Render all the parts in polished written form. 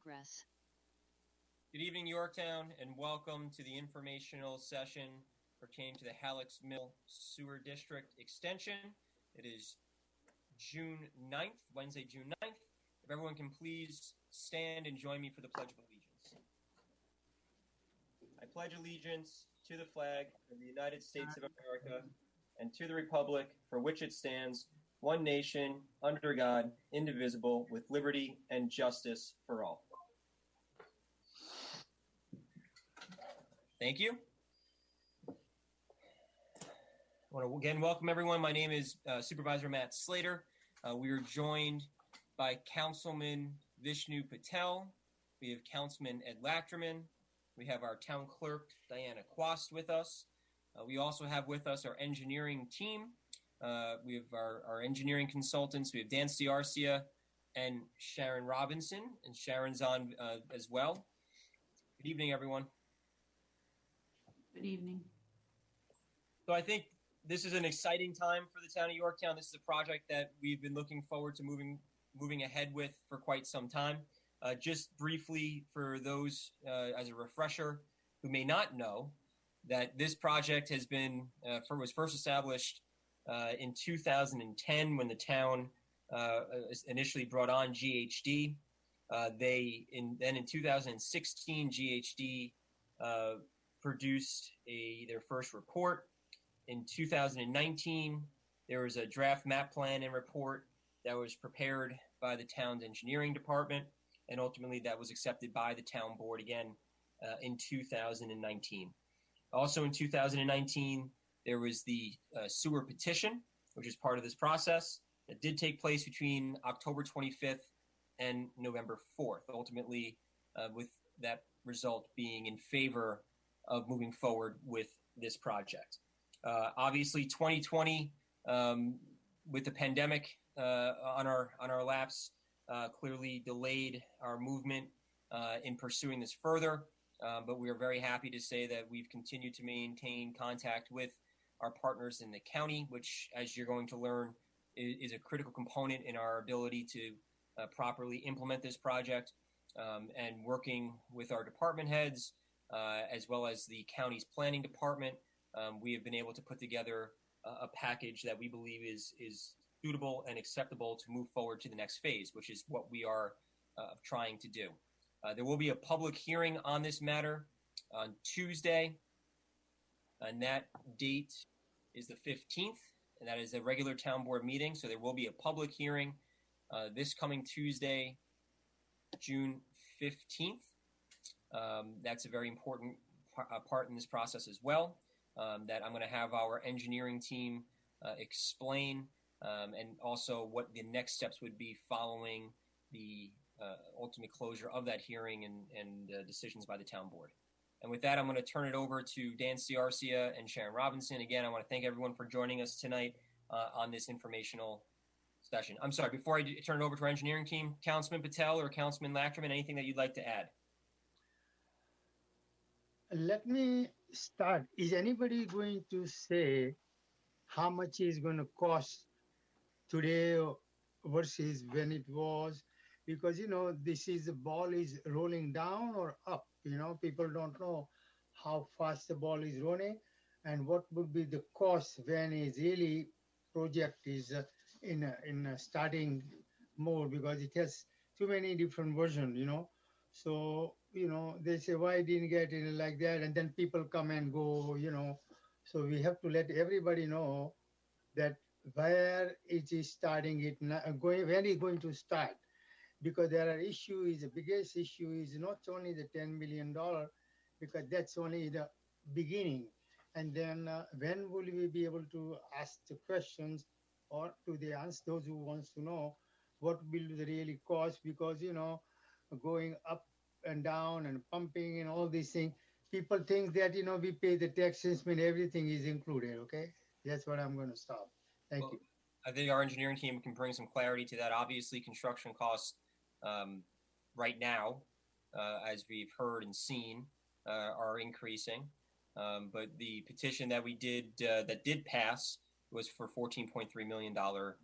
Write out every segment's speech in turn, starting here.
progress. Good evening, Yorktown, and welcome to the informational session pertaining to the Hallocks Mill Sewer District Extension. It is June 9th, Wednesday, June 9th. If everyone can please stand and join me for the Pledge of Allegiance. I pledge allegiance to the flag of the United States of America and to the republic for which it stands, one nation, under God, indivisible, with liberty and justice for all. Thank you. I want to again welcome everyone. My name is Supervisor Matt Slater. We are joined by Councilman Vishnu Patel. We have Councilman Ed Lachterman. We have our Town Clerk, Diana Quast, with us. We also have with us our engineering team. We have our engineering consultants. We have Dan Ciarcia and Sharon Robinson, and Sharon's on as well. Good evening, everyone. Good evening. So I think this is an exciting time for the town of Yorktown. This is a project that we've been looking forward to moving ahead with for quite some time. Just briefly, for those as a refresher who may not know, that this project has been was first established in 2010 when the town initially brought on GHD. Then in 2016, GHD produced their first report. In 2019, there was a draft map plan and report that was prepared by the town's engineering department, and ultimately that was accepted by the town board again in 2019. Also in 2019, there was the sewer petition, which is part of this process. It did take place between October 25th and November 4th, ultimately with that result being in favor of moving forward with this project. Obviously, 2020, with the pandemic on our laps, clearly delayed our movement in pursuing this further. But we are very happy to say that we've continued to maintain contact with our partners in the county, which, as you're going to learn, is a critical component in our ability to properly implement this project, and working with our department heads, as well as the county's planning department. We have been able to put together a package that we believe is suitable and acceptable to move forward to the next phase, which is what we are trying to do. There will be a public hearing on this matter on Tuesday, and that date is the 15th, and that is a regular town board meeting. So there will be a public hearing this coming Tuesday, June 15th. That's a very important part in this process as well, that I'm going to have our engineering team explain, and also what the next steps would be following the ultimate closure of that hearing and decisions by the town board. And with that, I'm going to turn it over to Dan Ciarcia and Sharon Robinson. Again, I want to thank everyone for joining us tonight on this informational session. I'm sorry, before I turn it over to our engineering team, Councilman Patel or Councilman Lachterman, anything that you'd like to add? Let me start. Is anybody going to say how much is going to cost today versus when it was? Because, the ball is rolling down or up. People don't know how fast the ball is rolling and what would be the cost when is really project is in a starting mode, because it has too many different versions, So, they say, why didn't get it like that? And then people come and go, So we have to let everybody know that where it is starting, when it's going to start. Because there are issues, the biggest issue is not only the $10 million, because that's only the beginning. And then when will we be able to ask the questions, or to the answer those who wants to know what will the really cost? Because, going up and down and pumping and all these things, people think that, we pay the taxes when everything is included, okay? That's what I'm going to stop. Thank you. I think our engineering team can bring some clarity to that. Obviously, construction costs right now, as we've heard and seen, are increasing. But the petition that we did, that did pass, was for $14.3 million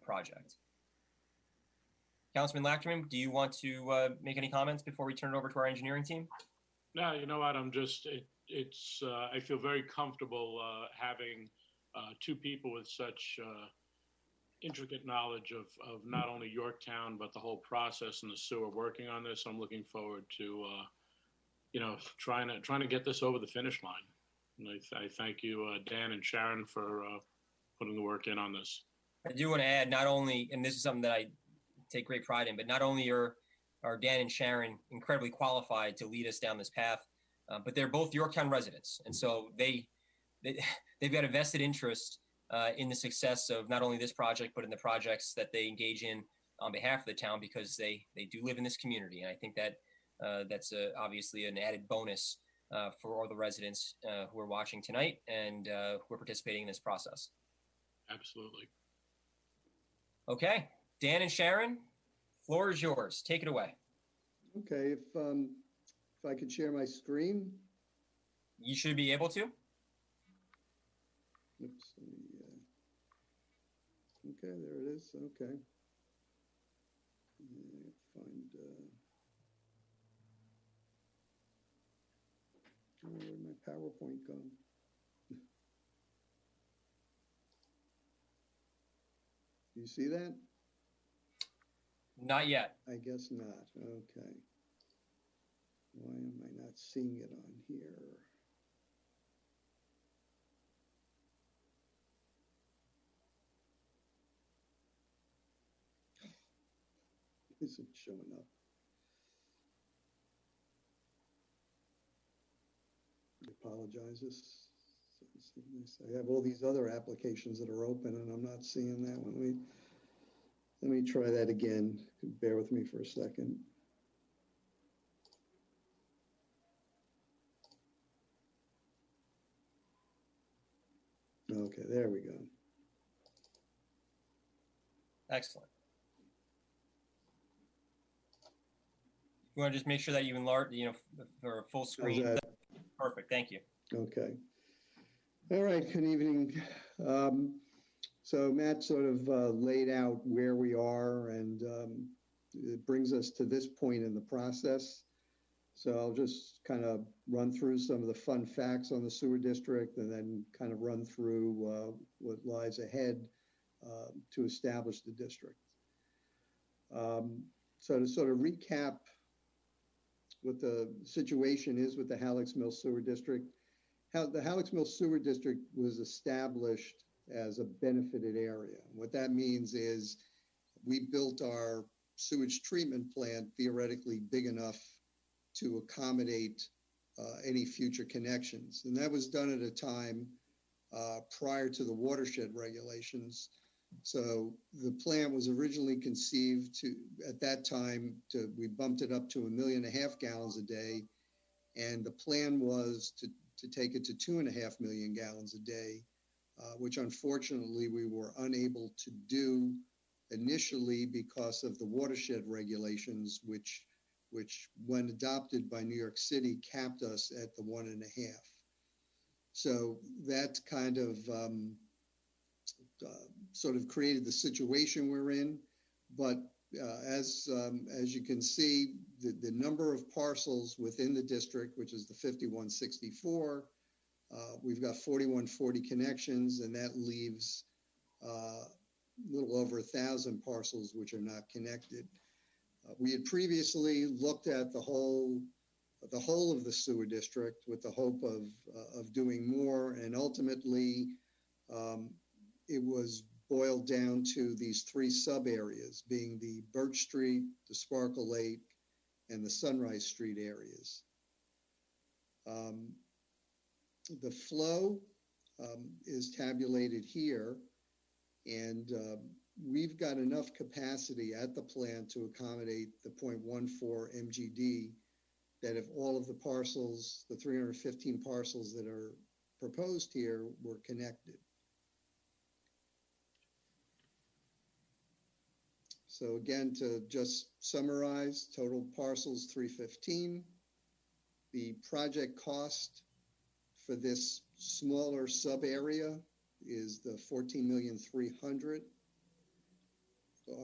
project. Councilman Lachman, do you want to make any comments before we turn it over to our engineering team? No, you know what? I feel very comfortable having two people with such intricate knowledge of not only Yorktown, but the whole process and the sewer working on this. I'm looking forward to, trying to get this over the finish line. And I thank you, Dan and Sharon, for putting the work in on this. I do want to add, not only, and this is something that I take great pride in, but not only are Dan and Sharon incredibly qualified to lead us down this path, but they're both Yorktown residents. And so they've got a vested interest in the success of not only this project, but in the projects that they engage in on behalf of the town, because they do live in this community. And I think that that's obviously an added bonus for all the residents who are watching tonight and who are participating in this process. Absolutely. Okay, Dan and Sharon, floor is yours. Take it away. Okay, if I could share my screen. You should be able to. Oops. Okay, there it is. Okay. Find. Where'd my PowerPoint go? You see that? Not yet. I guess not. Okay. Why am I not seeing it on here? Isn't showing up. I apologize. I have all these other applications that are open and I'm not seeing that one. Let me try that again. Bear with me for a second. Okay, there we go. Excellent. You want to just make sure that you enlarge, for a full screen. Perfect. Thank you. Okay. All right. Good evening. So Matt sort of laid out where we are, and it brings us to this point in the process. So I'll just kind of run through some of the fun facts on the sewer district and then kind of run through what lies ahead to establish the district. So to sort of recap what the situation is with the Hallocks Mill Sewer District, the Hallocks Mill Sewer District was established as a benefited area. What that means is we built our sewage treatment plant theoretically big enough to accommodate any future connections. And that was done at a time prior to the watershed regulations. So the plant was originally conceived to, at that time, we bumped it up to 1.5 million gallons a day. And the plan was to take it to 2.5 million gallons a day, which unfortunately we were unable to do initially because of the watershed regulations, which when adopted by New York City capped us at the 1.5. So that kind of sort of created the situation we're in. But as you can see, the number of parcels within the district, which is the 5164, we've got 4140 connections, and that leaves a little over 1,000 parcels which are not connected. We had previously looked at the whole of the sewer district with the hope of doing more, and ultimately it was boiled down to these 3 sub areas, being the Birch Street, the Sparkle Lake, and the Sunrise Street areas. The flow is tabulated here, and we've got enough capacity at the plant to accommodate the 0.14 MGD, that if all of the parcels, the 315 parcels that are proposed here, were connected. So again, to just summarize, total parcels 315. The project cost for this smaller sub area is the $14,300,000.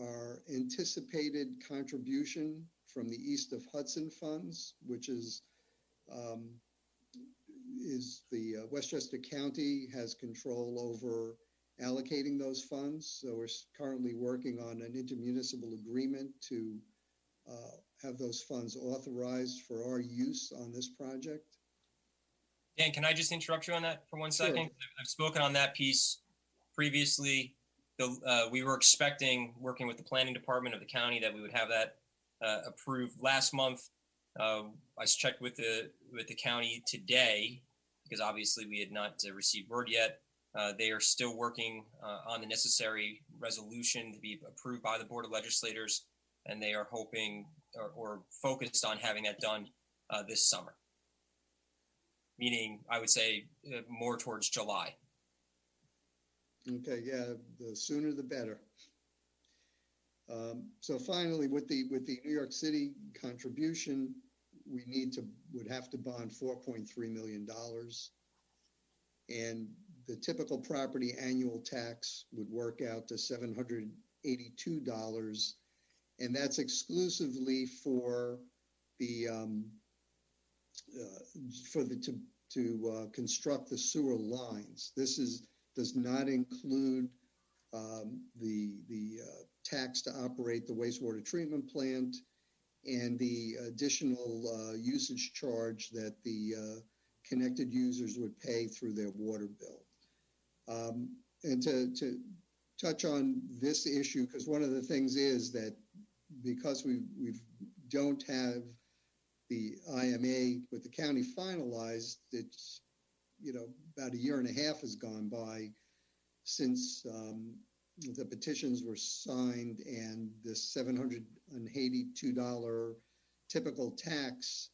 our anticipated contribution from the East of Hudson funds, which is the Westchester County has control over allocating those funds. So we're currently working on an intermunicipal agreement to have those funds authorized for our use on this project. Dan, can I just interrupt you on that for 1 second? Sure. I've spoken on that piece previously. We were expecting, working with the planning department of the county, that we would have that approved last month. I checked with the county today because obviously we had not received word yet. They are still working on the necessary resolution to be approved by the Board of Legislators, and they are hoping or focused on having that done this summer. Meaning, I would say more towards July. Okay, yeah, the sooner the better. So finally, with the New York City contribution, we would have to bond $4.3 million, and the typical property annual tax would work out to $782, and that's exclusively for the to construct the sewer lines. This does not include the tax to operate the wastewater treatment plant and the additional usage charge that the connected users would pay through their water bill. And to touch on this issue, because one of the things is that because we don't have the IMA with the county finalized, it's, about a year and a half has gone by since the petitions were signed and this $782 typical tax.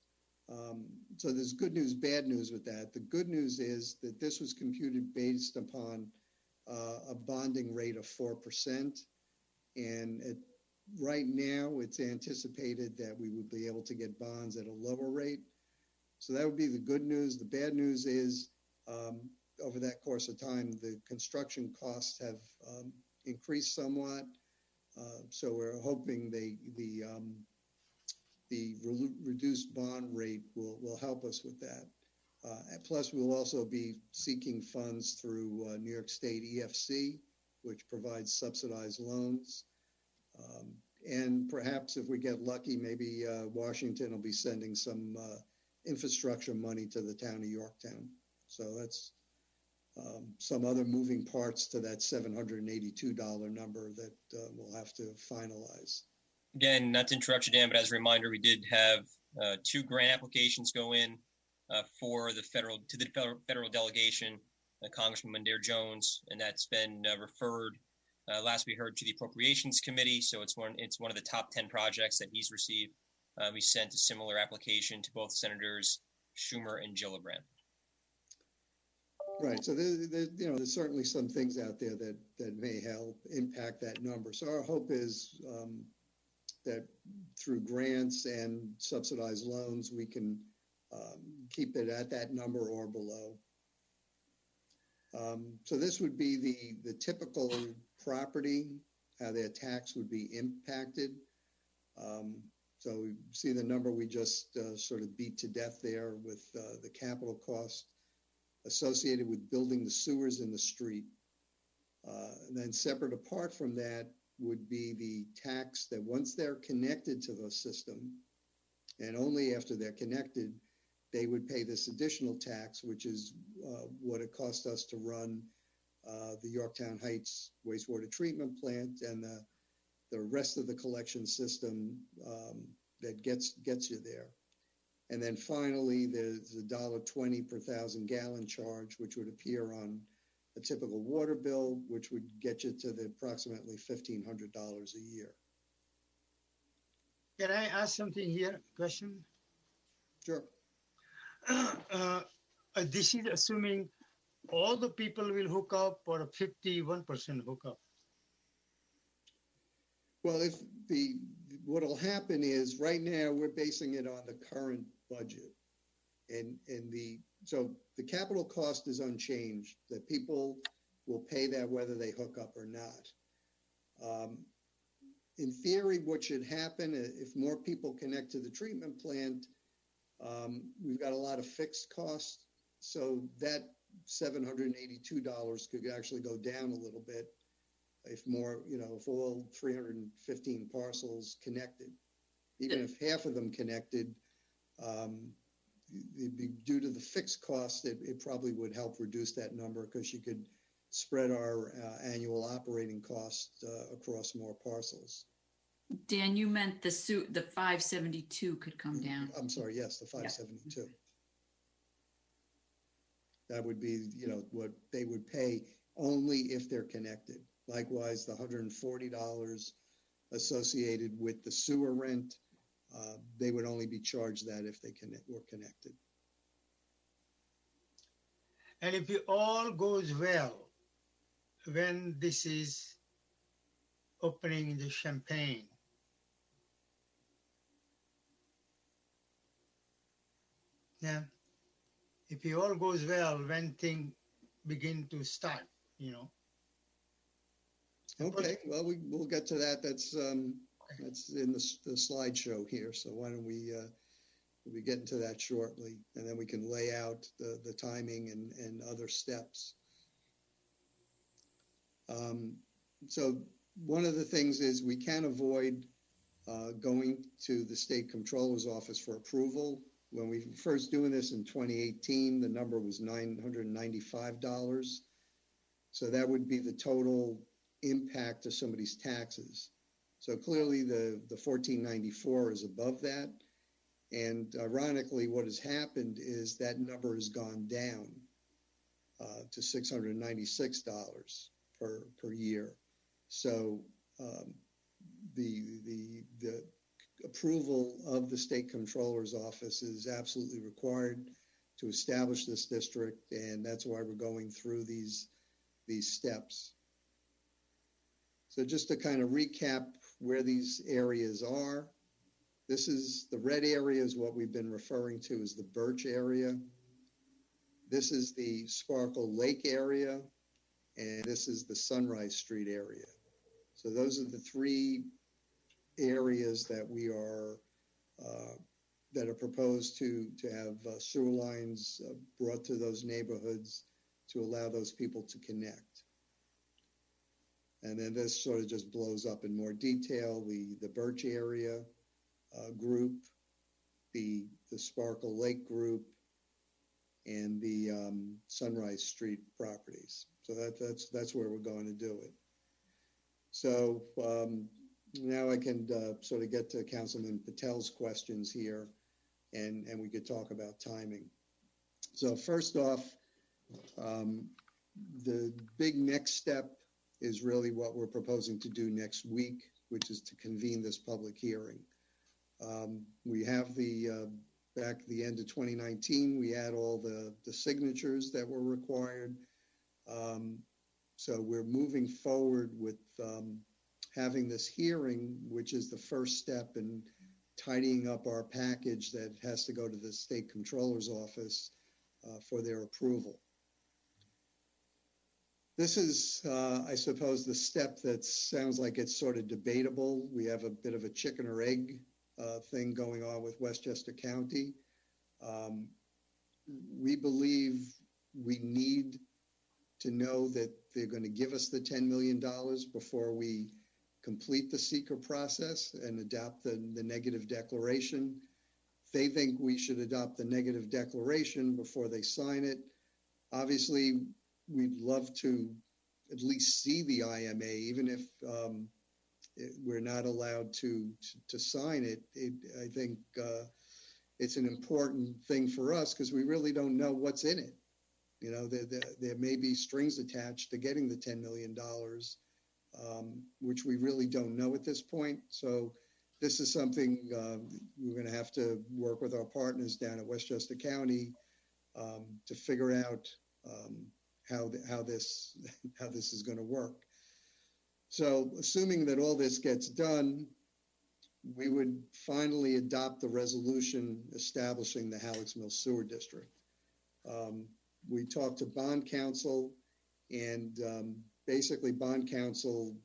So there's good news, bad news with that. The good news is that this was computed based upon a bonding rate of 4%. And right now it's anticipated that we would be able to get bonds at a lower rate. So that would be the good news. The bad news is over that course of time, the construction costs have increased somewhat. So we're hoping the reduced bond rate will help us with that. Plus, we'll also be seeking funds through New York State EFC, which provides subsidized loans. And perhaps if we get lucky, maybe Washington will be sending some infrastructure money to the town of Yorktown. So that's some other moving parts to that $782 number that we'll have to finalize. Again, not to interrupt you, Dan, but as a reminder, we did have 2 grant applications go in for the federal delegation, Congressman Mandare Jones, and that's been referred. Last we heard to the Appropriations Committee, so it's one of the top 10 projects that he's received. We sent a similar application to both Senators Schumer and Gillibrand. Right. So there's certainly some things out there that may help impact that number. So our hope is that through grants and subsidized loans, we can keep it at that number or below. So this would be the typical property, how their tax would be impacted. So we see the number we just sort of beat to death there with the capital cost associated with building the sewers in the street. And then separate apart from that would be the tax that once they're connected to the system, and only after they're connected, they would pay this additional tax, which is what it cost us to run the Yorktown Heights wastewater treatment plant and the rest of the collection system that gets you there. And then finally, there's a $1.20 per 1,000-gallon charge, which would appear on a typical water bill, which would get you to the approximately $1,500 a year. Can I ask something here? Question? Sure. This is assuming all the people will hook up or a 51% hook up? Well, what'll happen is right now we're basing it on the current budget, and so the capital cost is unchanged. That people will pay that whether they hook up or not. in theory, what should happen if more people connect to the treatment plant, we've got a lot of fixed costs. So that $782 could actually go down a little bit if more, if all 315 parcels connected. Even if half of them connected, due to the fixed cost, it probably would help reduce that number because you could spread our annual operating costs across more parcels. Dan, you meant the 572 could come down. I'm sorry, yes, the 572. That would be, what they would pay only if they're connected. Likewise, the $140 associated with the sewer rent, they would only be charged that if they were connected. And if it all goes well, when this is opening the champagne, yeah, if it all goes well, when things begin to start, Okay, well, we'll get to that. That's in the slideshow here. So why don't we'll be getting to that shortly, and then we can lay out the timing and other steps. So one of the things is we can avoid going to the state comptroller's office for approval. When we first doing this in 2018, the number was $995. So that would be the total impact to somebody's taxes. So clearly the $1,494 is above that. And ironically, what has happened is that number has gone down to $696 per year. So the approval of the state comptroller's office is absolutely required to establish this district, and that's why we're going through these steps. So just to kind of recap where these areas are, this is the red area is what we've been referring to as the Birch area. This is the Sparkle Lake area, and this is the Sunrise Street area. So those are the three areas that we are that are proposed to have sewer lines brought to those neighborhoods to allow those people to connect. And then this sort of just blows up in more detail, the Birch area group, the Sparkle Lake group, and the Sunrise Street properties. So that's where we're going to do it. So now I can sort of get to Councilman Patel's questions here, and we could talk about timing. So first off, the big next step is really what we're proposing to do next week, which is to convene this public hearing. We have back at the end of 2019, we had all the signatures that were required. So we're moving forward with having this hearing, which is the first step in tidying up our package that has to go to the state comptroller's office for their approval. This is, I suppose, the step that sounds like it's sort of debatable. We have a bit of a chicken or egg thing going on with Westchester County. We believe we need to know that they're going to give us the $10 million before we complete the seeker process and adopt the negative declaration. They think we should adopt the negative declaration before they sign it. Obviously, we'd love to at least see the IMA, even if we're not allowed to sign it. I think it's an important thing for us because we really don't know what's in it. You know, there may be strings attached to getting the $10 million, which we really don't know at this point. So this is something we're going to have to work with our partners down at Westchester County to figure out how this is going to work. So assuming that all this gets done, we would finally adopt the resolution establishing the Hallocks Mill Sewer District. We talked to bond counsel, and basically bond counsel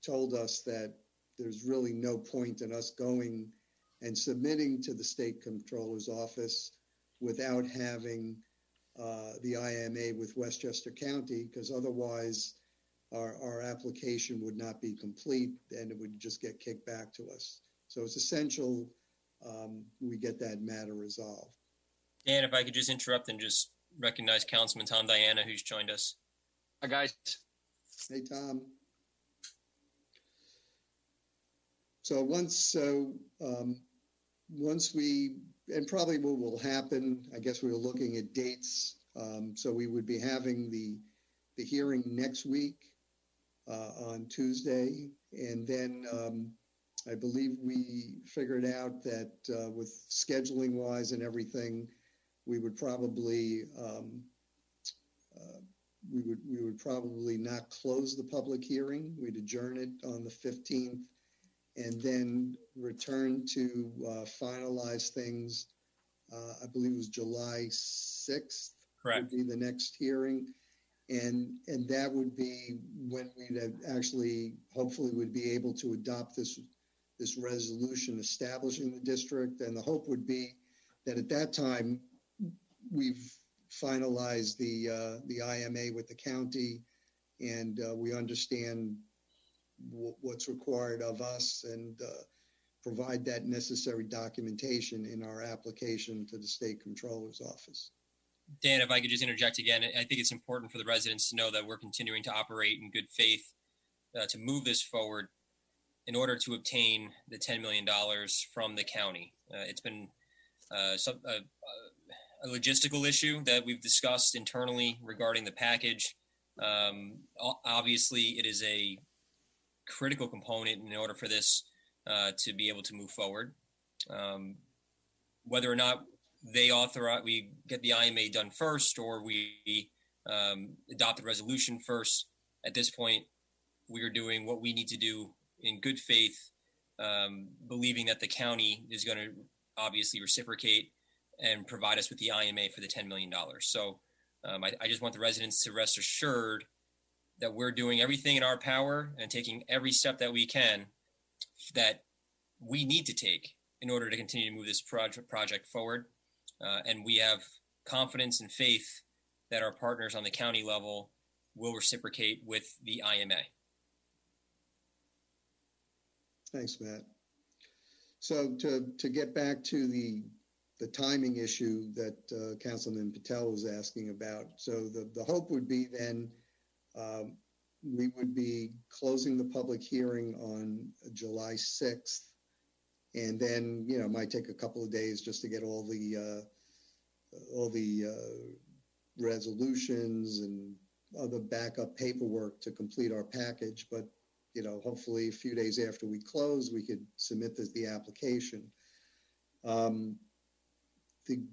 told us that there's really no point in us going and submitting to the state comptroller's office without having the IMA with Westchester County, because otherwise our application would not be complete and it would just get kicked back to us. So it's essential we get that matter resolved. Dan, if I could just interrupt and just recognize Councilman Tom Diana, who's joined us. Hi, guys. Hey, Tom. So once we, and probably what will happen, I guess we were looking at dates. So we would be having the hearing next week on Tuesday. And then I believe we figured out that with scheduling wise and everything, we would probably we would probably not close the public hearing. We'd adjourn it on the 15th and then return to finalize things. I believe it was July 6th. Correct. Would be the next hearing. And that would be when we'd actually, hopefully would be able to adopt this resolution establishing the district. And the hope would be that at that time, we've finalized the IMA with the county, and we understand what's required of us, and provide that necessary documentation in our application to the state comptroller's office. Dan, if I could just interject again, I think it's important for the residents to know that we're continuing to operate in good faith to move this forward in order to obtain the $10 million from the county. It's been a logistical issue that we've discussed internally regarding the package. Obviously, it is a critical component in order for this to be able to move forward. Whether or not we get the IMA done first, or we adopt the resolution first, at this point, we are doing what we need to do in good faith, believing that the county is going to obviously reciprocate and provide us with the IMA for the $10 million. So I just want the residents to rest assured that we're doing everything in our power and taking every step that we can that we need to take in order to continue to move this project forward. And we have confidence and faith that our partners on the county level will reciprocate with the IMA. Thanks, Matt. So to get back to the timing issue that Councilman Patel was asking about. So the hope would be then we would be closing the public hearing on July 6th. And then, it might take a couple of days just to get all the resolutions and other backup paperwork to complete our package. But, hopefully a few days after we close, we could submit the application.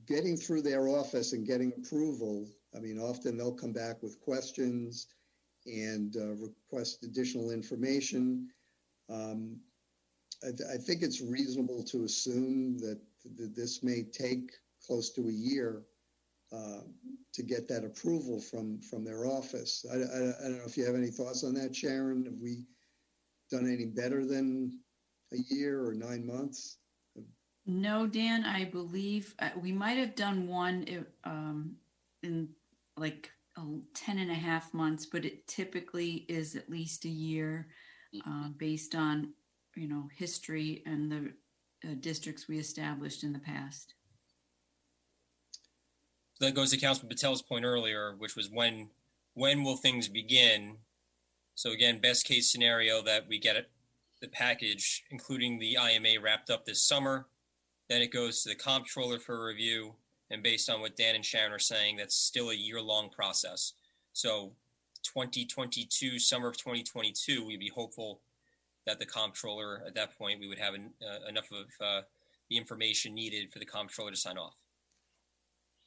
Getting through their office and getting approval, often they'll come back with questions and request additional information. I think it's reasonable to assume that this may take close to a year to get that approval from their office. I don't know if you have any thoughts on that, Sharon. Have we done any better than a year or 9 months? No, Dan, I believe we might have done one in like 10 and a half months, but it typically is at least a year based on, history and the districts we established in the past. So that goes to Councilman Patel's point earlier, which was when will things begin? So again, best case scenario that we get the package, including the IMA, wrapped up this summer. Then it goes to the comptroller for review. And based on what Dan and Sharon are saying, that's still a year-long process. So 2022, summer of 2022, we'd be hopeful that the comptroller, at that point, we would have enough of the information needed for the comptroller to sign off.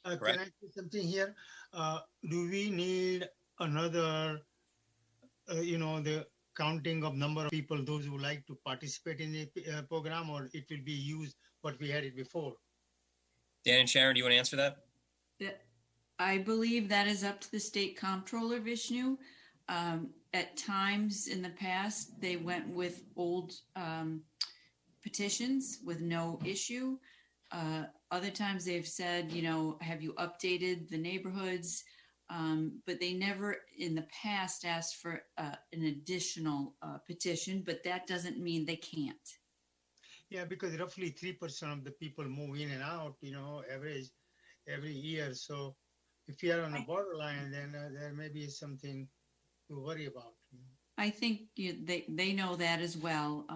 Can I say something here? Do we need another, the counting of number of people, those who like to participate in the program, or it will be used what we had it before? Dan and Sharon, do you want to answer that? I believe that is up to the state comptroller, Vishnu. At times in the past, they went with old petitions with no issue. Other times they've said, have you updated the neighborhoods? But they never in the past asked for an additional petition, but that doesn't mean they can't. Yeah, because roughly 3% of the people move in and out, average every year. So if you are on a borderline, then there may be something to worry about. I think they know that as well.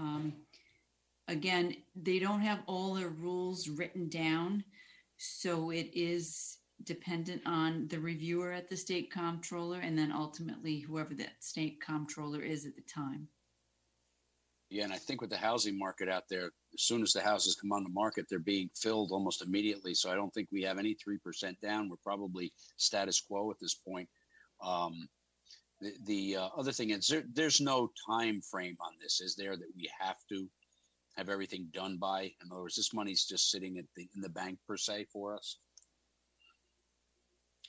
Again, they don't have all the rules written down, so it is dependent on the reviewer at the state comptroller and then ultimately whoever that state comptroller is at the time. Yeah, and I think with the housing market out there, as soon as the houses come on the market, they're being filled almost immediately. So I don't think we have any 3% down. We're probably status quo at this point. The other thing is there's no time frame on this, is there, that we have to have everything done by? In other words, this money's just sitting in the bank per se for us.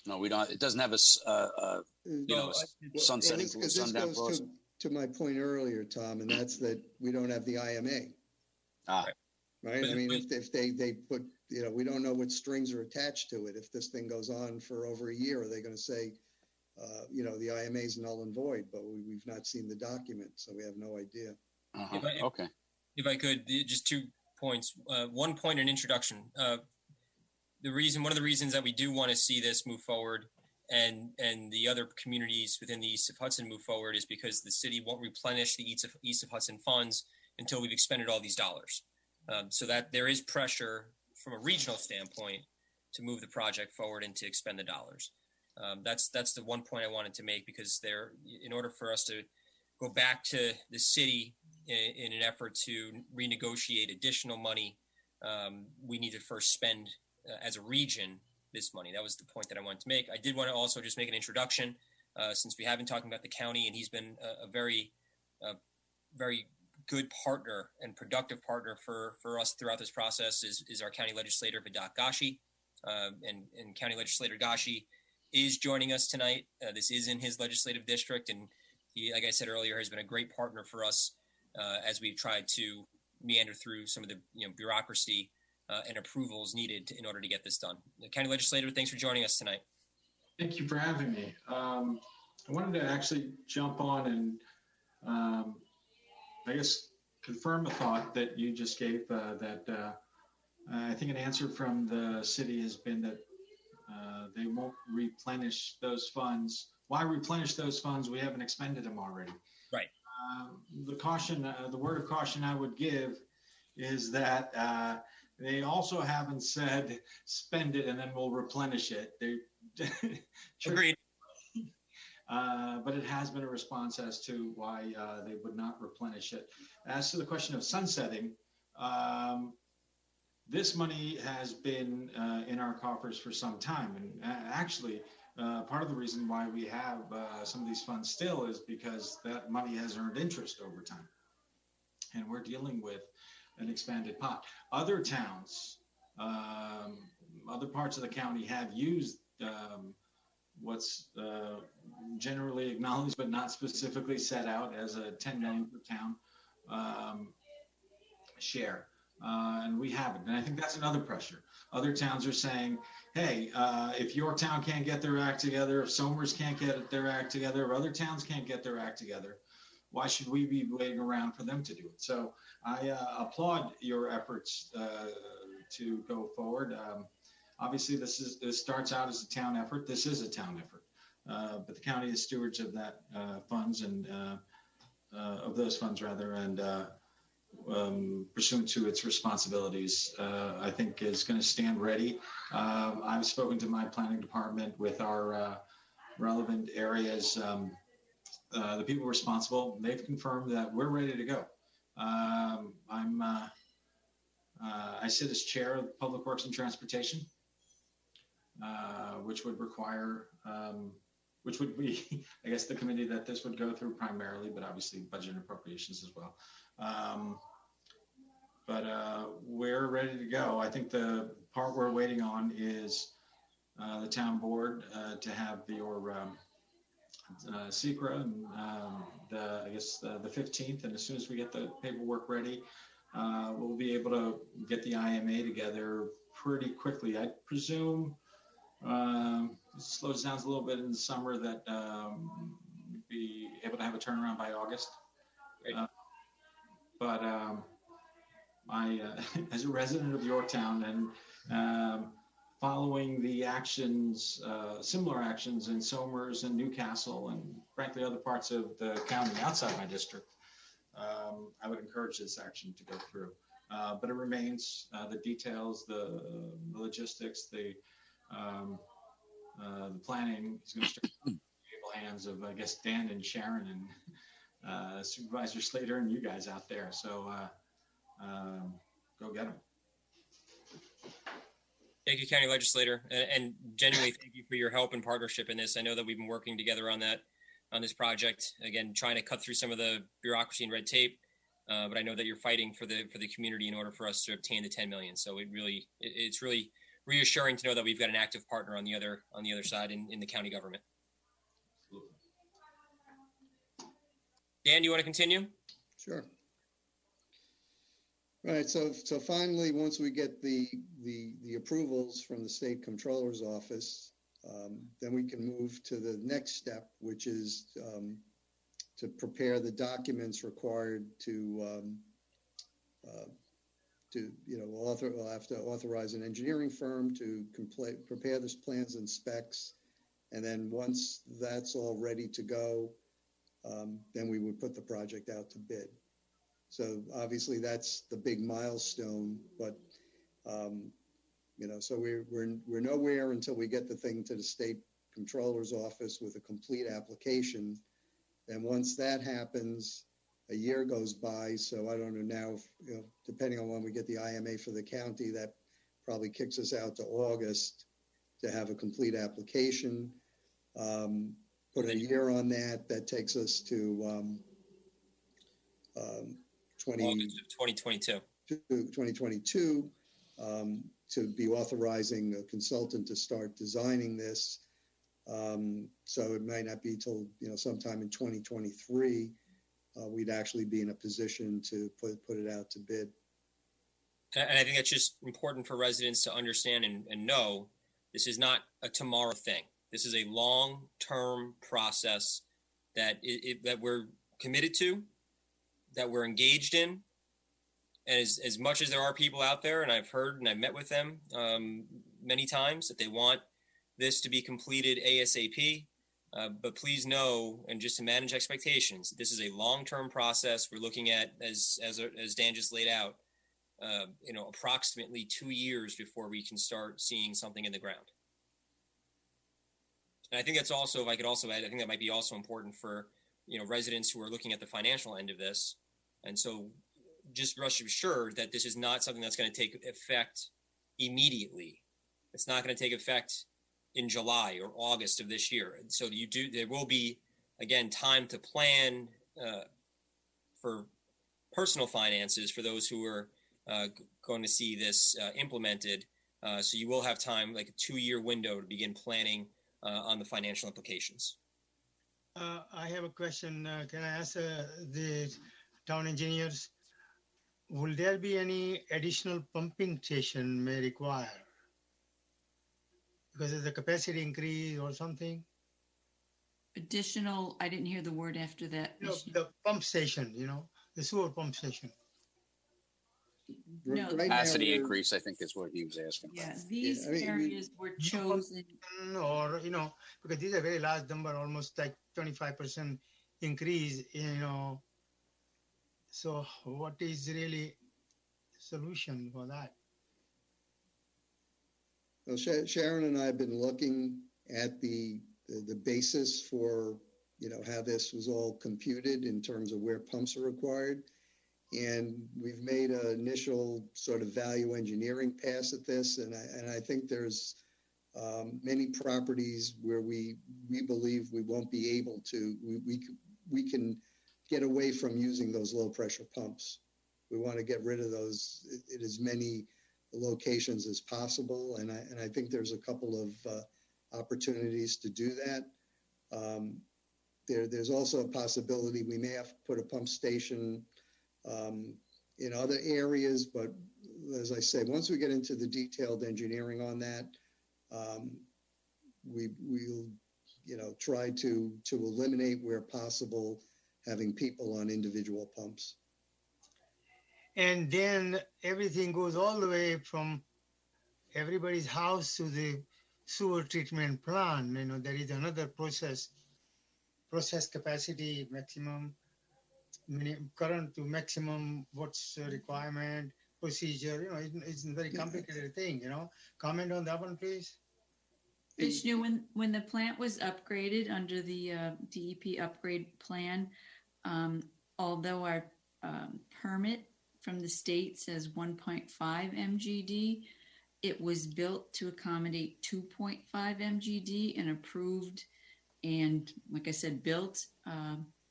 No, we don't. It doesn't have a sunsetting, sundown clause. To my point earlier, Tom, and that's that we don't have the IMA. Right. I mean, if they put, we don't know what strings are attached to it. If this thing goes on for over a year, are they going to say, the IMA is null and void? But we've not seen the document, so we have no idea. Okay. If I could, just 2 points. 1 point in introduction. One of the reasons that we do want to see this move forward and the other communities within the East of Hudson move forward is because the city won't replenish the East of Hudson funds until we've expended all these dollars. So that there is pressure from a regional standpoint to move the project forward and to expend the dollars. That's the 1 point I wanted to make, because in order for us to go back to the city in an effort to renegotiate additional money, we need to first spend as a region this money. That was the point that I wanted to make. I did want to also just make an introduction, since we have been talking about the county, and he's been a very, very good partner and productive partner for us throughout this process is our county legislator, Vidat Gashi. And County Legislator Gashi is joining us tonight. This is in his legislative district, and he, like I said earlier, has been a great partner for us as we've tried to meander through some of the bureaucracy and approvals needed in order to get this done. The County Legislator, thanks for joining us tonight. Thank you for having me. I wanted to actually jump on and I guess confirm a thought that you just gave, that I think an answer from the city has been that they won't replenish those funds. Why replenish those funds? We haven't expended them already. Right. The word of caution I would give is that they also haven't said spend it and then we'll replenish it. Agreed. But it has been a response as to why they would not replenish it. As to the question of sunsetting, this money has been in our coffers for some time. And actually, part of the reason why we have some of these funds still is because that money has earned interest over time. And we're dealing with an expanded pot. Other towns, other parts of the county have used what's generally acknowledged but not specifically set out as a 10 million per town share. And we haven't. And I think that's another pressure. Other towns are saying, hey, if your town can't get their act together, if Somers can't get their act together, if other towns can't get their act together, why should we be waiting around for them to do it? So I applaud your efforts to go forward. Obviously, this starts out as a town effort. This is a town effort, but the county is stewards of that funds and of those funds rather, and pursuant to its responsibilities, I think is going to stand ready. I've spoken to my planning department with our relevant areas. The people responsible, they've confirmed that we're ready to go. I sit as chair of Public Works and Transportation, which would require, which would be, I guess, the committee that this would go through primarily, but obviously budget and appropriations as well. But we're ready to go. I think the part we're waiting on is the town board to have your SECRA, and I guess the 15th. And as soon as we get the paperwork ready, we'll be able to get the IMA together pretty quickly. I presume it slows down a little bit in the summer, that we'd be able to have a turnaround by August. But I, as a resident of Yorktown, and following the actions, similar actions in Somers and Newcastle, and frankly other parts of the county outside my district, I would encourage this action to go through. But it remains the details, the logistics, the planning is going to start in the hands of, I guess, Dan and Sharon and Supervisor Slater and you guys out there. So go get them. Thank you, County Legislator, and genuinely thank you for your help and partnership in this. I know that we've been working together on this project. Again, trying to cut through some of the bureaucracy and red tape, but I know that you're fighting for the community in order for us to obtain the 10 million. So it's really reassuring to know that we've got an active partner on the other side in the county government. Absolutely. Dan, do you want to continue? Sure. Right. So finally, once we get the approvals from the state comptroller's office, then we can move to the next step, which is to prepare the documents required to we'll have to authorize an engineering firm to prepare the plans and specs, and then once that's all ready to go, then we would put the project out to bid. So obviously that's the big milestone, but so we're nowhere until we get the thing to the state comptroller's office with a complete application. And once that happens, a year goes by. So I don't know now, depending on when we get the IMA for the county, that probably kicks us out to August to have a complete application. Put a year on that. That takes us to 2022. 2022 to be authorizing a consultant to start designing this. So it might not be till sometime in 2023 we'd actually be in a position to put it out to bid. And I think that's just important for residents to understand and know this is not a tomorrow thing. This is a long-term process that we're committed to, that we're engaged in. And as much as there are people out there, and I've heard and I've met with them many times, that they want this to be completed ASAP, but please know, and just to manage expectations, this is a long-term process. We're looking at, as Dan just laid out, approximately 2 years before we can start seeing something in the ground. And I think that's also, if I could also add, I think that might be also important for residents who are looking at the financial end of this. And so just rest assured that this is not something that's going to take effect immediately. It's not going to take effect in July or August of this year. And so there will be, again, time to plan for personal finances for those who are going to see this implemented. So you will have time, like a 2-year window, to begin planning on the financial implications. I have a question. Can I ask the town engineers, will there be any additional pumping station may require? Because of the capacity increase or something? Additional, I didn't hear the word after that. The pump station, the sewer pump station. No, capacity increase, I think, is what he was asking. Yeah, these areas were chosen. Or, because these are very large number, almost like 25% increase, So what is really solution for that? Well, Sharon and I have been looking at the basis for, how this was all computed in terms of where pumps are required. And we've made an initial sort of value engineering pass at this. And I think there's many properties where we believe we won't be able to, we can get away from using those low pressure pumps. We want to get rid of those at as many locations as possible. And I think there's a couple of opportunities to do that. there's also a possibility we may have to put a pump station in other areas, but as I say, once we get into the detailed engineering on that, we'll try to eliminate where possible having people on individual pumps. And then everything goes all the way from everybody's house to the sewer treatment plant. There is another process capacity maximum, current to maximum, what's the requirement, procedure. It's a very complicated thing. Comment on that one, please. Vishnu, when the plant was upgraded under the DEP upgrade plan, although our permit from the state says 1.5 MGD, it was built to accommodate 2.5 MGD and approved and, like I said, built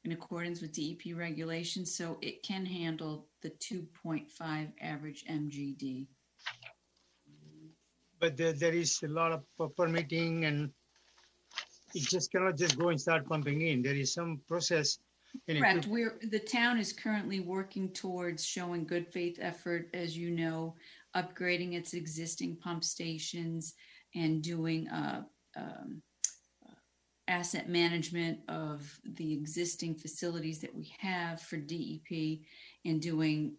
in accordance with DEP regulations. So it can handle the 2.5 average MGD. But there is a lot of permitting, and it just cannot just go and start pumping in. There is some process. Correct. The town is currently working towards showing good faith effort, as you know, upgrading its existing pump stations and doing asset management of the existing facilities that we have for DEP, and doing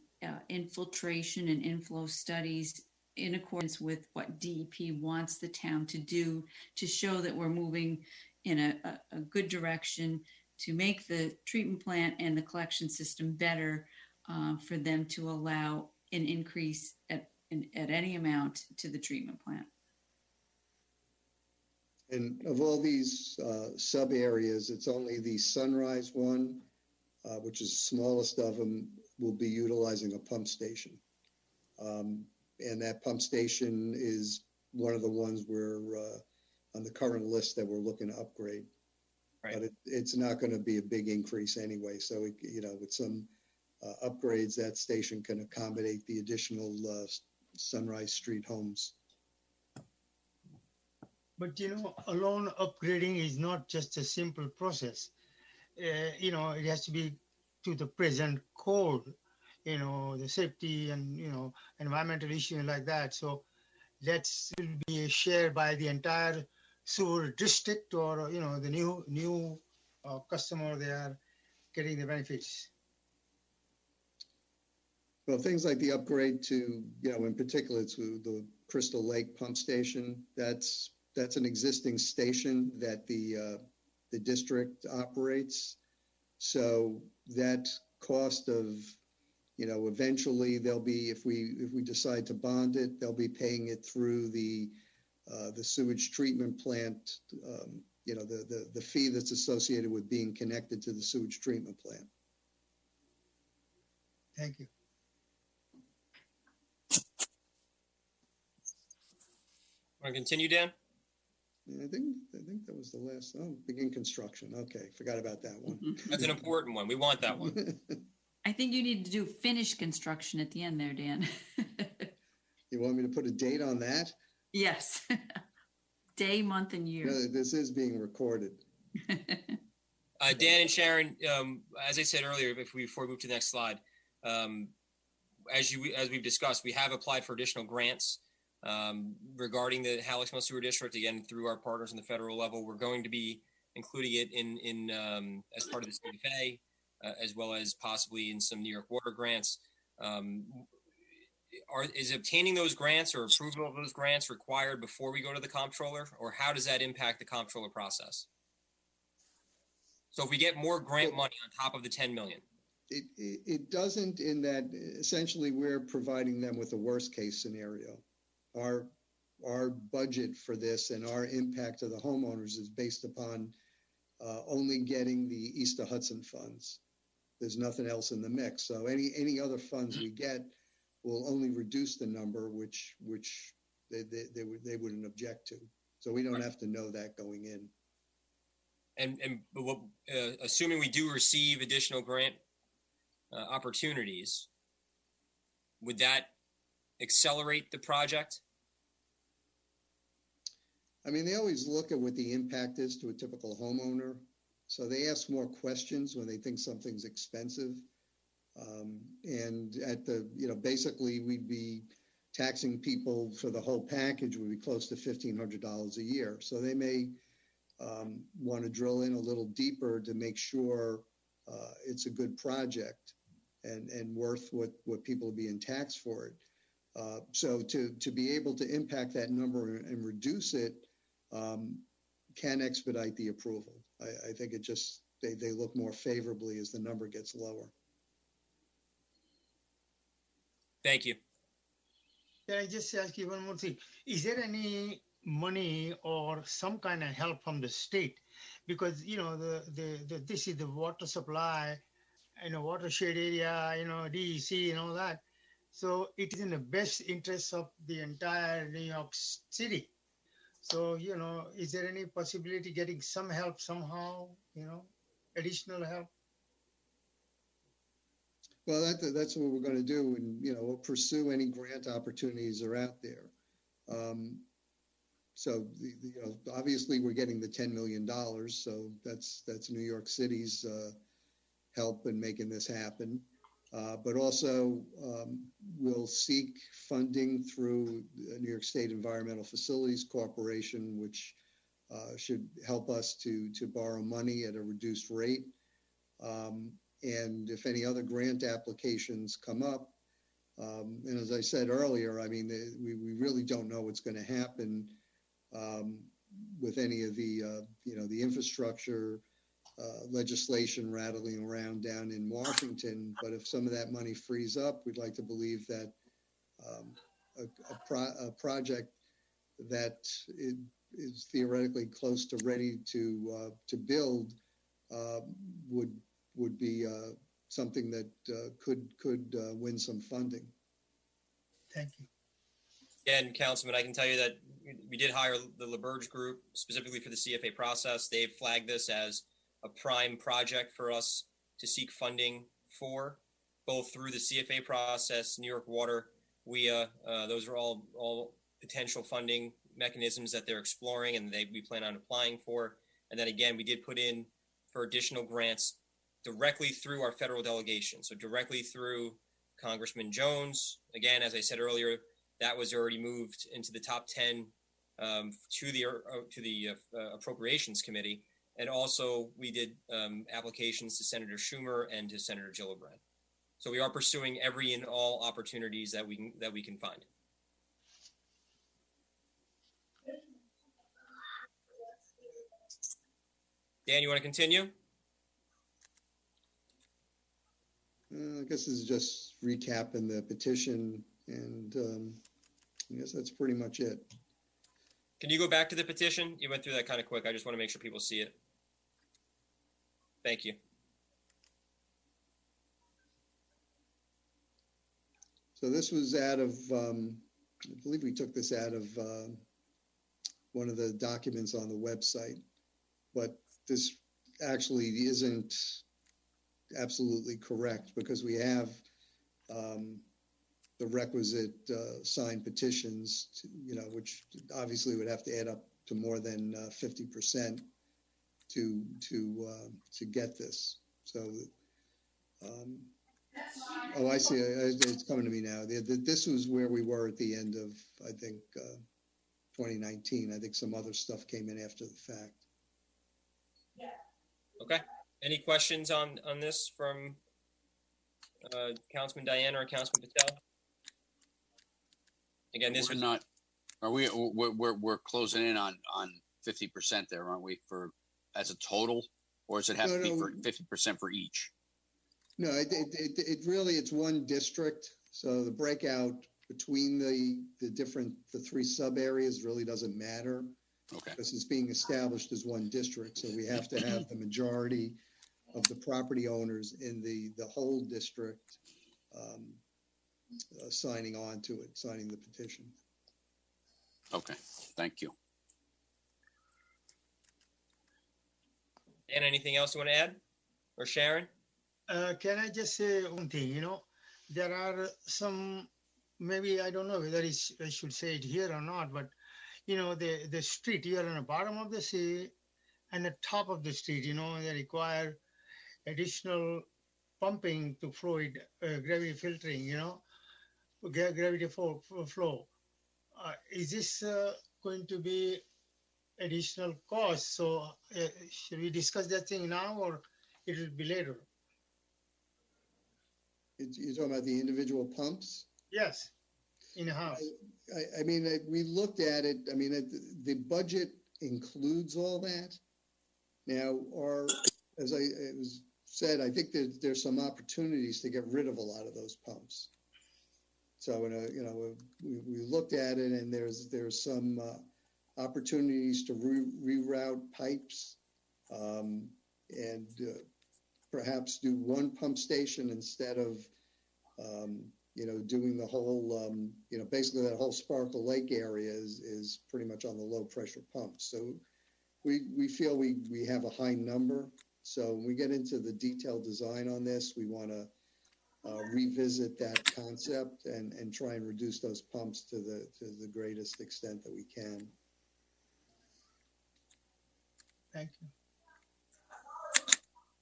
infiltration and inflow studies in accordance with what DEP wants the town to do, to show that we're moving in a good direction to make the treatment plant and the collection system better, for them to allow an increase at any amount to the treatment plant. And of all these sub areas, it's only the Sunrise one, which is the smallest of them, will be utilizing a pump station. And that pump station is one of the ones we're on the current list that we're looking to upgrade. Right. But it's not going to be a big increase anyway. So, with some upgrades, that station can accommodate the additional Sunrise Street homes. But, alone upgrading is not just a simple process. It has to be to the present code, the safety and, environmental issues like that. So that will be shared by the entire sewer district, or, the new customer, they are getting the benefits. Well, things like the upgrade to, in particular to the Crystal Lake pump station, that's an existing station that the district operates. So that cost of, eventually they'll be, if we decide to bond it, they'll be paying it through the sewage treatment plant, the fee that's associated with being connected to the sewage treatment plant. Thank you. Want to continue, Dan? I think that was the last. Oh, begin construction. Okay, forgot about that one. That's an important one. We want that one. I think you need to do finish construction at the end there, Dan. You want me to put a date on that? Yes. Day, month, and year. No, this is being recorded. Dan and Sharon, as I said earlier, before we move to the next slide, as we've discussed, we have applied for additional grants regarding the Hallocks Mill Sewer District, again, through our partners on the federal level. We're going to be including it in as part of the CFA, as well as possibly in some New York Water grants. Is obtaining those grants or approval of those grants required before we go to the comptroller, or how does that impact the comptroller process? So if we get more grant money on top of the 10 million. It doesn't, in that essentially we're providing them with a worst case scenario. Our budget for this and our impact to the homeowners is based upon only getting the East of Hudson funds. There's nothing else in the mix. So any other funds we get will only reduce the number, which they wouldn't object to. So we don't have to know that going in. And assuming we do receive additional grant opportunities, would that accelerate the project? I mean, they always look at what the impact is to a typical homeowner. So they ask more questions when they think something's expensive. And at the, basically we'd be taxing people for the whole package would be close to $1,500 a year. So they may want to drill in a little deeper to make sure it's a good project and worth what people are being taxed for it. So to be able to impact that number and reduce it can expedite the approval. I think it just, they look more favorably as the number gets lower. Thank you. Can I just ask you one more thing? Is there any money or some kind of help from the state? Because, this is the water supply, watershed area, DEC and all that. So it is in the best interest of the entire New York City. So, is there any possibility getting some help somehow, additional help? Well, that's what we're going to do, and we'll pursue any grant opportunities that are out there. So obviously we're getting the $10 million, so that's New York City's help in making this happen. But also we'll seek funding through the New York State Environmental Facilities Corporation, which should help us to borrow money at a reduced rate. And if any other grant applications come up, and as I said earlier, I mean, we really don't know what's going to happen with any of the, the infrastructure legislation rattling around down in Washington. But if some of that money frees up, we'd like to believe that a project that is theoretically close to ready to build would be something that could win some funding. Thank you. Again, Councilman, I can tell you that we did hire the LaBerge Group specifically for the CFA process. They've flagged this as a prime project for us to seek funding for, both through the CFA process, New York Water, WIA. Those are all potential funding mechanisms that they're exploring and we plan on applying for. And then again, we did put in for additional grants directly through our federal delegation. So directly through Congressman Jones. Again, as I said earlier, that was already moved into the top 10 to the Appropriations Committee. And also we did applications to Senator Schumer and to Senator Gillibrand. So we are pursuing every and all opportunities that we can find. Dan, you want to continue? I guess this is just recapping the petition, and I guess that's pretty much it. Can you go back to the petition? You went through that kind of quick. I just want to make sure people see it. Thank you. So this was out of, I believe we took this out of one of the documents on the website, but this actually isn't absolutely correct because we have the requisite signed petitions, which obviously would have to add up to more than 50% to get this. So, oh, I see. It's coming to me now. This was where we were at the end of, I think, 2019. I think some other stuff came in after the fact. Okay. Any questions on this from Councilman Diane or Councilman Patel? Again, this we're was not. Are we? We're closing in on 50% there, aren't we? For as a total, or does it have to be for 50% for each? No, it really, it's one district. So the breakout between the three sub areas really doesn't matter. Okay. Because it's being established as one district. So we have to have the majority of the property owners in the whole district signing on to it, signing the petition. Okay, thank you. Dan, anything else you want to add? Or Sharon? Can I just say one thing? There are some, maybe I don't know whether I should say it here or not, but the street here on the bottom of the sea and the top of the street, they require additional pumping to fluid, gravity filtering, gravity flow. Is this going to be additional cost? So should we discuss that thing now or it will be later? You're talking about the individual pumps? Yes, in a house. I mean, we looked at it. I mean, the budget includes all that. Now, as I said, I think there's some opportunities to get rid of a lot of those pumps. So, we looked at it, and there's some opportunities to reroute pipes, and perhaps do one pump station instead of, doing the whole, basically that whole Sparkle Lake area is pretty much on the low pressure pumps. So we feel we have a high number. So when we get into the detailed design on this, we want to revisit that concept and try and reduce those pumps to the greatest extent that we can. Thank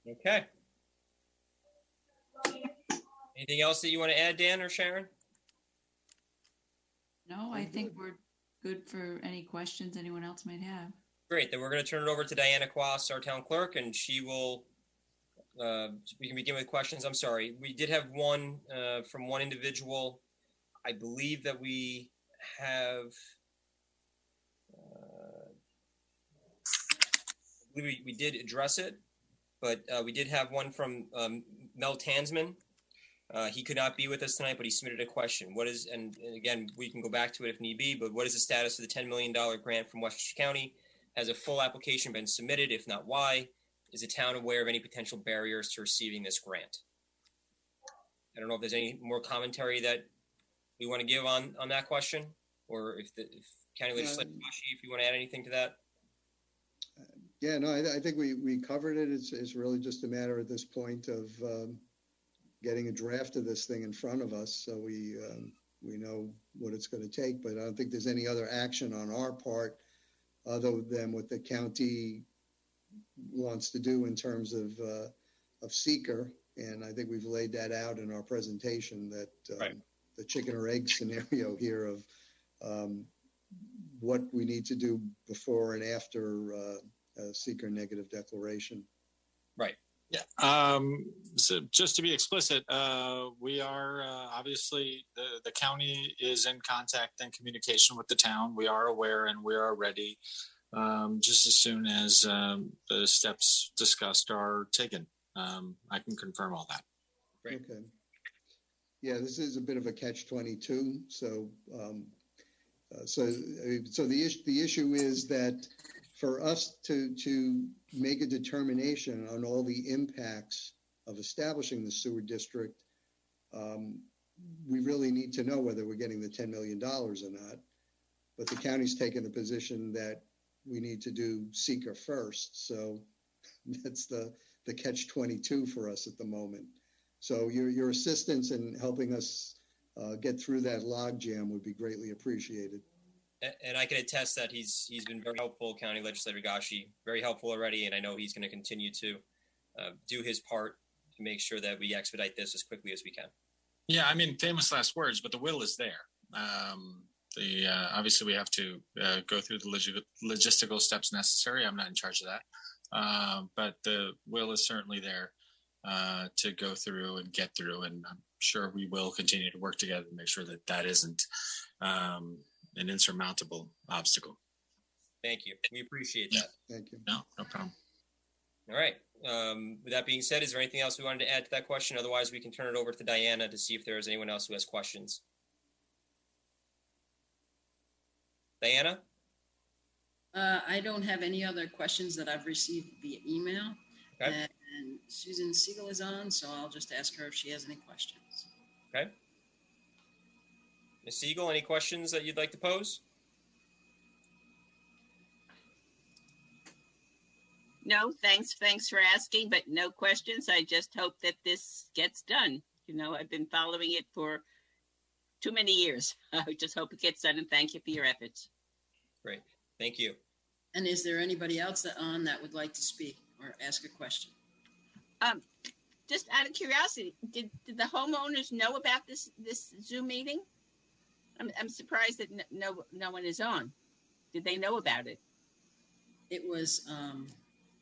you. Okay. Anything else that you want to add, Dan or Sharon? No, I think we're good for any questions anyone else might have. Great. Then we're going to turn it over to Diana Quas, our town clerk, and she will, we can begin with questions. I'm sorry. We did have one from one individual. I believe that we have, we did address it, but we did have one from Mel Tansman. He could not be with us tonight, but he submitted a question. And again, we can go back to it if need be, but what is the status of the $10 million grant from Westchester County? Has a full application been submitted? If not, why? Is the town aware of any potential barriers to receiving this grant? I don't know if there's any more commentary that we want to give on that question, or if County Legislator Gashi, if you want to add anything to that. Yeah, no, I think we covered it. It's really just a matter at this point of getting a draft of this thing in front of us, so we know what it's going to take. But I don't think there's any other action on our part other than what the county wants to do in terms of seeker. And I think we've laid that out in our presentation, that right. The chicken or egg scenario here of what we need to do before and after a seeker negative declaration. Right. Yeah. So just to be explicit, we are obviously the county is in contact and communication with the town. We are aware and we are ready just as soon as the steps discussed are taken. I can confirm all that. Great. Okay. Yeah, this is a bit of a catch-22. So, so the issue is that for us to make a determination on all the impacts of establishing the sewer district, we really need to know whether we're getting the $10 million or not. But the county's taken the position that we need to do seeker first. So that's the catch-22 for us at the moment. So your assistance in helping us get through that logjam would be greatly appreciated. And I can attest that he's been very helpful, County Legislator Gashi, very helpful already, and I know he's going to continue to do his part to make sure that we expedite this as quickly as we can. Yeah, I mean, famous last words, but the will is there. Obviously, we have to go through the logistical steps necessary. I'm not in charge of that, but the will is certainly there to go through and get through, and I'm sure we will continue to work together to make sure that that isn't an insurmountable obstacle. Thank you. We appreciate that. Thank you. No problem. All right. With that being said, is there anything else we wanted to add to that question? Otherwise, we can turn it over to Diana to see if there is anyone else who has questions. Diana? I don't have any other questions that I've received via email. Okay. And Susan Siegel is on, so I'll just ask her if she has any questions. Okay. Ms. Siegel, any questions that you'd like to pose? No, thanks for asking, but no questions. I just hope that this gets done. You know, I've been following it for too many years. I just hope it gets done, and thank you for your efforts. Great. Thank you. And is there anybody else that would like to speak or ask a question? Just out of curiosity, did the homeowners know about this Zoom meeting? I'm surprised that no one is on. Did they know about it? It was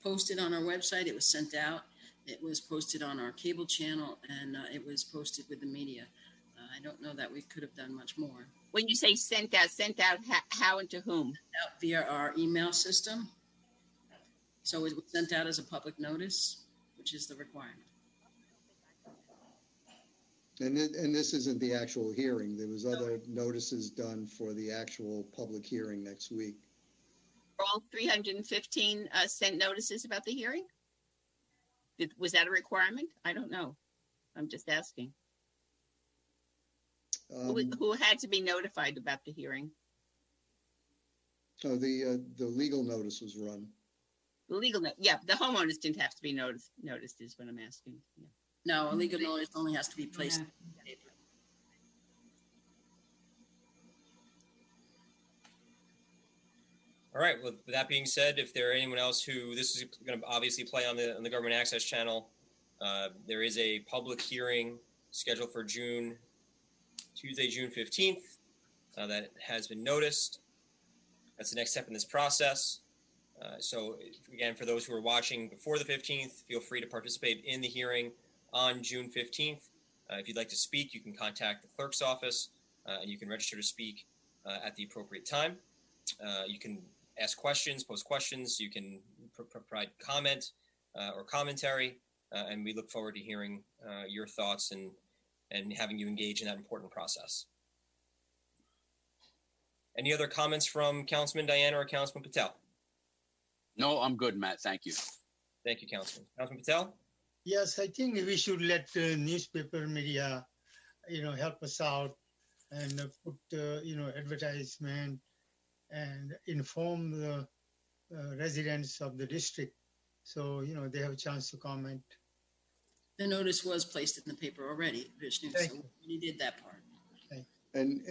posted on our website. It was sent out. It was posted on our cable channel, and it was posted with the media. I don't know that we could have done much more. When you say sent out how and to whom? Out via our email system. So it was sent out as a public notice, which is the requirement. And this isn't the actual hearing. There was other notices done for the actual public hearing next week. All 315 sent notices about the hearing? Was that a requirement? I don't know. I'm just asking. Who had to be notified about the hearing? Oh, the legal notice was run. The legal notice, yeah. The homeowners didn't have to be noticed is what I'm asking. Yeah. No, a legal notice only has to be placed in the paper. All right. Well, with that being said, if there are anyone else who this is going to obviously play on the Government Access Channel, there is a public hearing scheduled for Tuesday, June 15th. That has been noticed. That's the next step in this process. So again, for those who are watching before the 15th, feel free to participate in the hearing on June 15th. If you'd like to speak, you can contact the clerk's office and you can register to speak at the appropriate time. You can ask questions, post questions. You can provide comment or commentary, and we look forward to hearing your thoughts and having you engage in that important process. Any other comments from Councilman Diana or Councilman Patel? No, I'm good, Matt. Thank you. Thank you, Councilman. Councilman Patel? Yes, I think we should let newspaper media, help us out and put, advertisement and inform the residents of the district. So, they have a chance to comment. The notice was placed in the paper already, Vishnu, so we did that part. And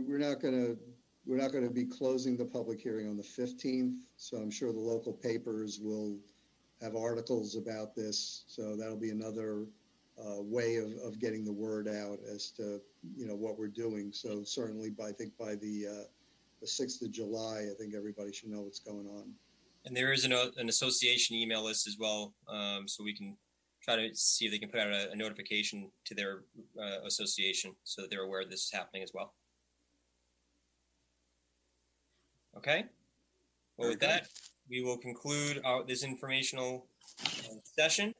we're not going to be closing the public hearing on the 15th. So I'm sure the local papers will have articles about this. So that'll be another way of getting the word out as to, what we're doing. So certainly by the 6th of July, I think everybody should know what's going on. And there is an association email list as well. So we can try to see if they can put out a notification to their association so that they're aware this is happening as well. Okay. Well, with that, we will conclude this informational session.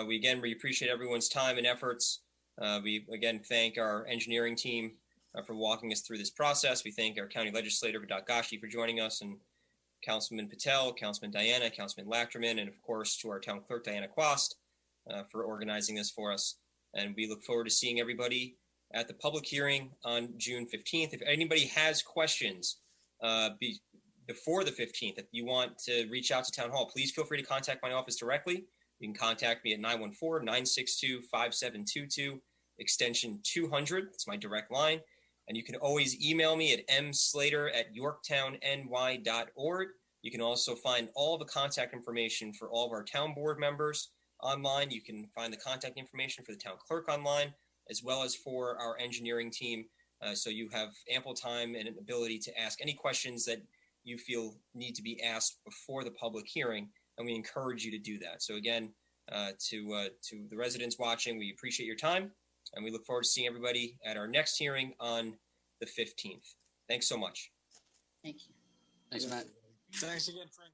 We appreciate everyone's time and efforts. We again thank our engineering team for walking us through this process. We thank our county legislator, Gashi, for joining us, and Councilman Patel, Councilman Diana, Councilman Lachterman, and of course to our town clerk, Diana Quast, for organizing this for us. And we look forward to seeing everybody at the public hearing on June 15th. If anybody has questions before the 15th, if you want to reach out to Town Hall, please feel free to contact my office directly. You can contact me at 914-962-5722, extension 200. That's my direct line. And you can always email me at mslater@yorktownny.org. You can also find all the contact information for all of our town board members online. You can find the contact information for the town clerk online, as well as for our engineering team. So you have ample time and an ability to ask any questions that you feel need to be asked before the public hearing, and we encourage you to do that. So again, to the residents watching, we appreciate your time, and we look forward to seeing everybody at our next hearing on the 15th. Thanks so much. Thank you. Thanks, Matt. Thanks again, Frank.